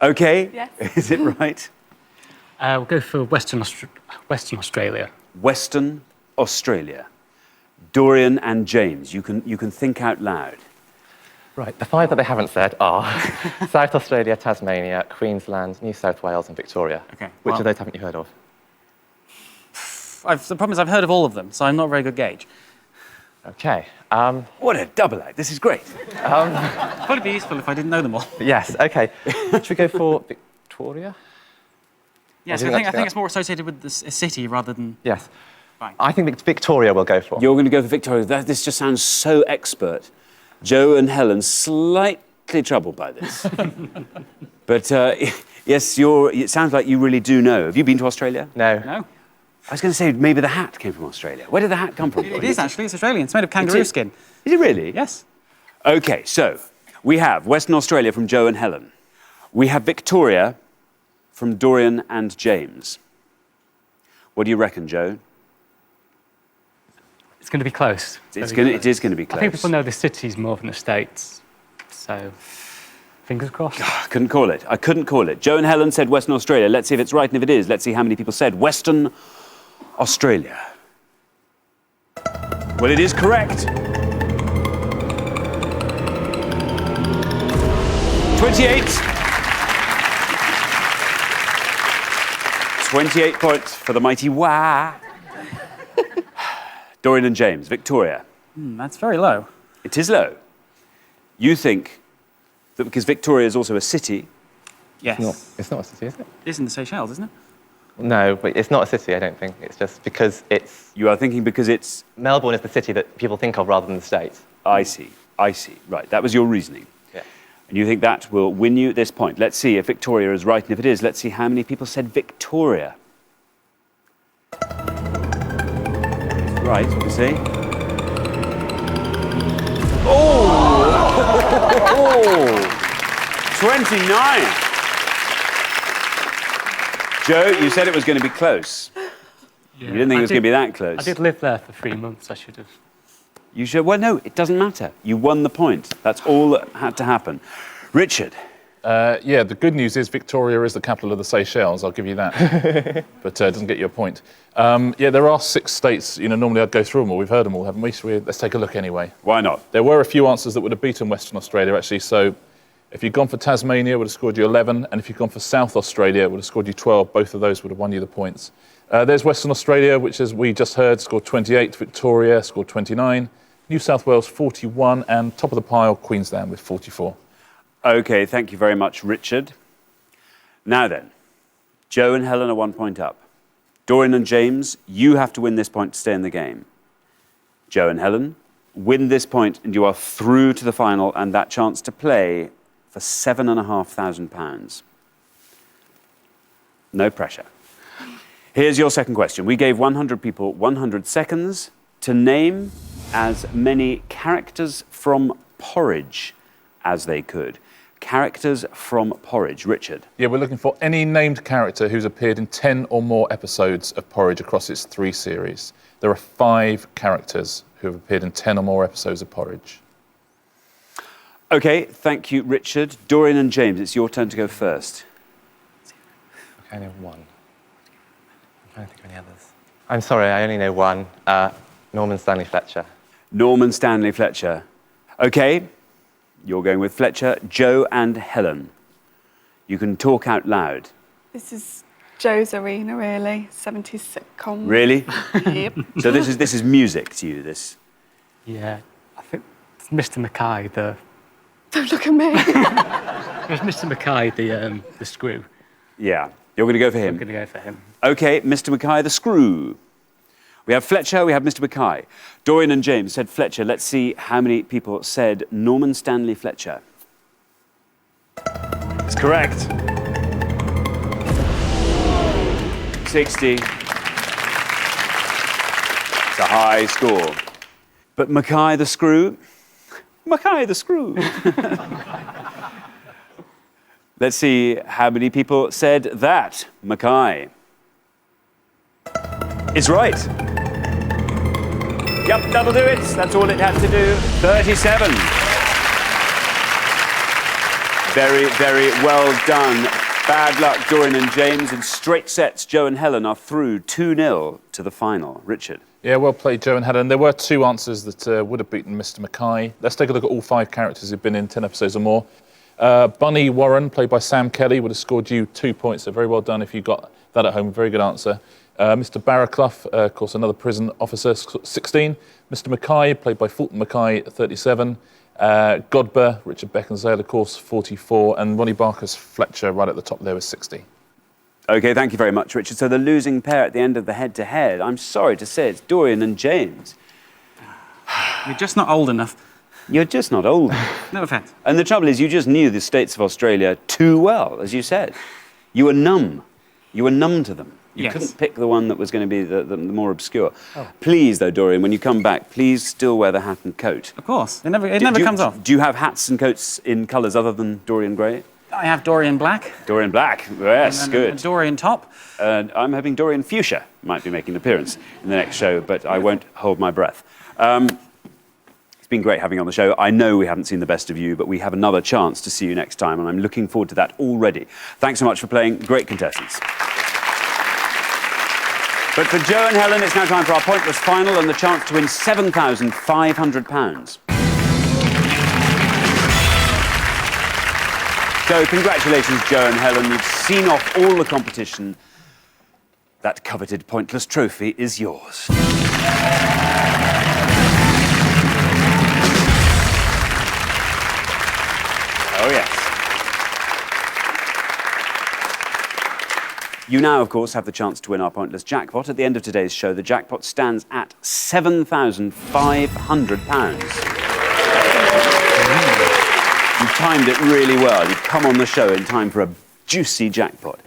OK. Yes. Is it right? We'll go for Western Australia. Western Australia. Dorian and James, you can think out loud. Right, the 5 that they haven't said are South Australia, Tasmania, Queensland, New South Wales and Victoria. OK. Which of those haven't you heard of? The problem is I've heard of all of them, so I'm not a very good gauge. OK. What a double act. This is great. It'd probably be useful if I didn't know them all. Yes, OK. Should we go for Victoria? Yes, Or I do you think, like to I think go it's more associated with a city rather than... Yes. Fine. I think Victoria will go for. You're going to go for Victoria. This just sounds so expert. Joe and Helen slightly troubled by this. But yes, it sounds like you really do know. Have you been to Australia? No. No? I was going to say maybe the hat came from Australia. Where did the hat come from? It is, actually. It's Australian. It's made of kangaroo skin. Is it really? Yes. OK, so we have Western Australia from Joe and Helen. We have Victoria from Dorian and James. What do you reckon, Joe? It's going to be close. It is going to be close. I think people know the cities more than the states, so fingers crossed. I couldn't call it. I couldn't call it. Joe and Helen said Western Australia. Let's see if it's right, and if it is, let's see how many people said Western Australia. Well, it is correct. 28. 28 points for the mighty Wah. Dorian and James, Victoria. That's very low. It is low. You think that because Victoria is also a city... Yes. It's not a city, is it? It is in the Seychelles, isn't it? No, but it's not a city, I don't think. It's just because it's... You are thinking because it's... Melbourne is the city that people think of rather than the States. I see. Right, that was your reasoning. Yeah. And you think that will win you this point. Let's see if Victoria is right, and if it is, let's see how many people said Victoria. Right, obviously. Oh! 29! Joe, you said it was going to be close. Yeah. You didn't think it was going to be that close. I did live there for 3 months, I should have. You should. Well, no, it doesn't matter. You won the point. That's all that had to happen. Richard. Yeah, the good news is Victoria is the capital of the Seychelles, I'll give you that. But it doesn't get you a point. Yeah, there are 6 states. You know, normally I'd go through them all. We've heard them all, haven't we? Let's take a look anyway. Why not? There were a few answers that would have beaten Western Australia, actually. So if you'd gone for Tasmania, it would have scored you 11. And if you'd gone for South Australia, it would have scored you 12. Both of those would have won you the points. There's Western Australia, which, as we just heard, scored 28. Victoria scored 29. New South Wales, 41. And top of the pile, Queensland with 44. OK, thank you very much, Richard. Now then, Joe and Helen are 1 point up. Dorian and James, you have to win this point to stay in the game. Joe and Helen, win this point and you are through to the final and that chance to play for £7,500. No pressure. Here's your second question. We gave 100 people 100 seconds to name as many characters from Porridge as they could. Characters from Porridge. Richard. Yeah, we're looking for any named character who's appeared in 10 or more episodes of Porridge across its 3 series. There are 5 characters who have appeared in 10 or more episodes of Porridge. OK, thank you, Richard. Dorian and James, it's your turn to go first. I know one. I'm trying to think of any others. I'm sorry, I only know one. Norman Stanley Fletcher. Norman Stanley Fletcher. OK, you're going with Fletcher. Joe and Helen. You can talk out loud. This is Joe's arena, really. 70s sitcom. Really? Yep. So this is music to you, this? Yeah, I think it's Mr. Mackay, Don't look at me. It's Mr. Mackay, the screw. Yeah. You're going to go for I'm him? going to go for him. OK, Mr. Mackay, the screw. We have Fletcher, we have Mr. Mackay. Dorian and James said Fletcher. Let's see how many people said Norman Stanley Fletcher. It's correct. 60. It's a high score. But Mackay the screw? Mackay the screw. Let's see how many people said that. Mackay is right. Yep, that'll do it. That's all it had to do. 37. Very, very well done. Bad luck, Dorian and James. In straight sets, Joe and Helen are through 2-0 to the final. Richard. Yeah, well played, Joe and Helen. There were 2 answers that would have beaten Mr. Mackay. Let's take a look at all 5 characters who've been in 10 episodes or more. Bunny Warren, played by Sam Kelly, would have scored you 2 points, so very well done if you got that at home. Very good answer. Mr. Barraclough, of course, another prison officer, 16. Mr. Mackay, played by Fulton Mackay, 37. Godber, Richard Beckinsale, of course, 44. And Ronnie Barker's Fletcher, right at the top there, was 60. OK, thank you very much, Richard. So the losing pair at the end of the head-to-head, I'm sorry to say, it's Dorian and James. You're just not old enough. You're just not old enough. No offence. And the trouble is, you just knew the states of Australia too well, as you said. You were numb. You were numb to them. You Yes. couldn't pick the one that was going to be the more obscure. Oh. Please, though, Dorian, when you come back, please still wear the hat and coat. Of course. It never comes off. Do you have hats and coats in colours other than Dorian Gray? I have Dorian Black. Dorian Black, yes, and good. A Dorian top. I'm hoping Dorian Fuchsia might be making an appearance in the next show, but I won't hold my breath. It's been great having you on the show. I know we haven't seen the best of you, but we have another chance to see you next time, and I'm looking forward to that already. Thanks so much for playing. Great contestants. But for Joe and Helen, it's now time for our pointless final and the chance to win £7,500. So, congratulations, Joe and Helen. You've seen off all the competition. That coveted pointless trophy is yours. Oh, yes. You now, of course, have the chance to win our pointless jackpot. At the end of today's show, the jackpot stands at £7,500. You've timed it really well. You've come on the show in time for a juicy jackpot.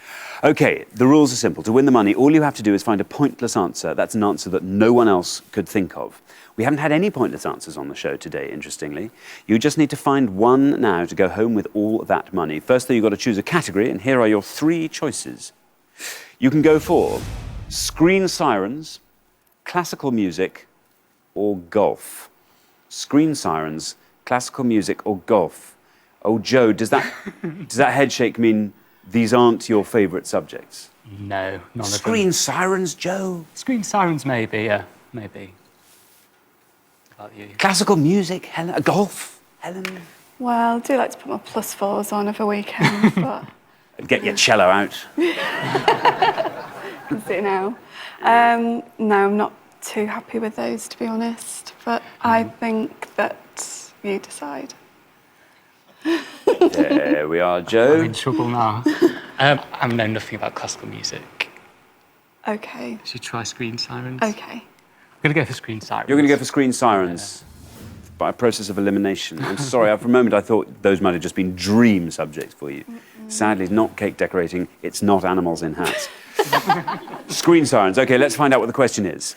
OK, the rules are simple. To win the money, all you have to do is find a pointless answer. That's an answer that no one else could think of. We haven't had any pointless answers on the show today, interestingly. You just need to find one now to go home with all that money. Firstly, you've got to choose a category, and here are your 3 choices. You can go for screen sirens, classical music, or golf. Screen sirens, classical music, or golf. Oh, Joe, does that head shake mean these aren't your favourite subjects? No, none of them. Screen sirens, Joe? Screen sirens, maybe, yeah, maybe. How about you? Classical music, Helen? Golf, Helen? Well, I do like to put my +4s on over weekends, but... Get your cello out. Can see now. No, I'm not too happy with those, to be honest. But I think that you decide. There we are, Joe. I'm in trouble now. I know nothing about classical music. OK. Should we try screen sirens? OK. I'm going to go for screen sirens. You're going to go for screen sirens by a process of elimination. I'm sorry, for a moment I thought those might have just been dream subjects for you. Sadly, it's not cake decorating, it's not animals in hats. Screen sirens. OK, let's find out what the question is.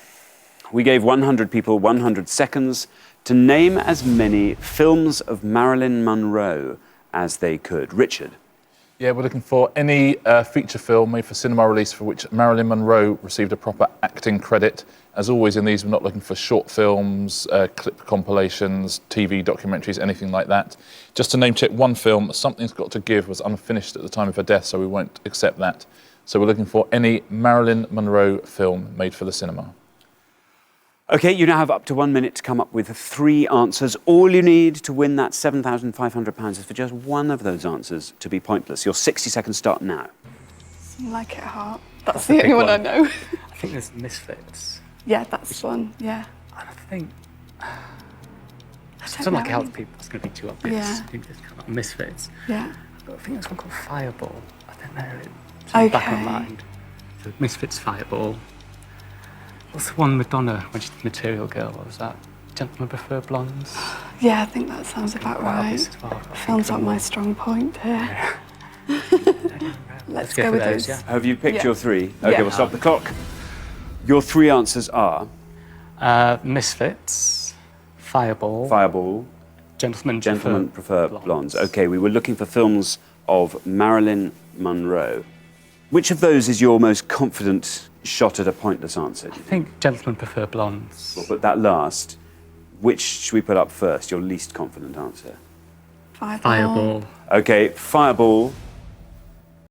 We gave 100 people 100 seconds to name as many films of Marilyn Monroe as they could. Richard. Yeah, we're looking for any feature film made for cinema release for which Marilyn Monroe received a proper acting credit. As always in these, we're not looking for short films, clip compilations, TV documentaries, anything like that. Just to name check one film, Something's Got to Give was unfinished at the time of her death, so we won't accept that. So we're looking for any Marilyn Monroe film made for the cinema. OK, you now have up to 1 minute to come up with 3 answers. All you need to win that £7,500 is for just one of those answers to be pointless. Your 60 seconds start now. Like it at heart. That's the only one I know. I think there's Misfits. Yeah, that's one, yeah. And I think... I It's don't not like know. how people, it's going to be too obvious. Yeah. I think it's kind of Misfits. Yeah. But I think there's one called Fireball. I don't know. It's in the back of my Okay. mind. So Misfits, Fireball. What's the one Madonna when she did Material Girl? What was that? Gentlemen Prefer Blondes? Yeah, I think that sounds about Quite right. obvious as well. I think Sounds like of my more. strong point here. Let's go go for with those, those. yeah. Have you picked Yeah. your 3? OK, Yeah. we'll stop the clock. Your 3 answers are Misfits, Fireball, Fireball, Gentlemen Prefer Blondes. OK, we were looking for films of Marilyn Monroe. Which of those is your most confident shot at a pointless answer? I think Gentlemen Prefer Blondes. But that last, which should we put up first, your least confident answer? Fireball. Fireball. Okay, Fireball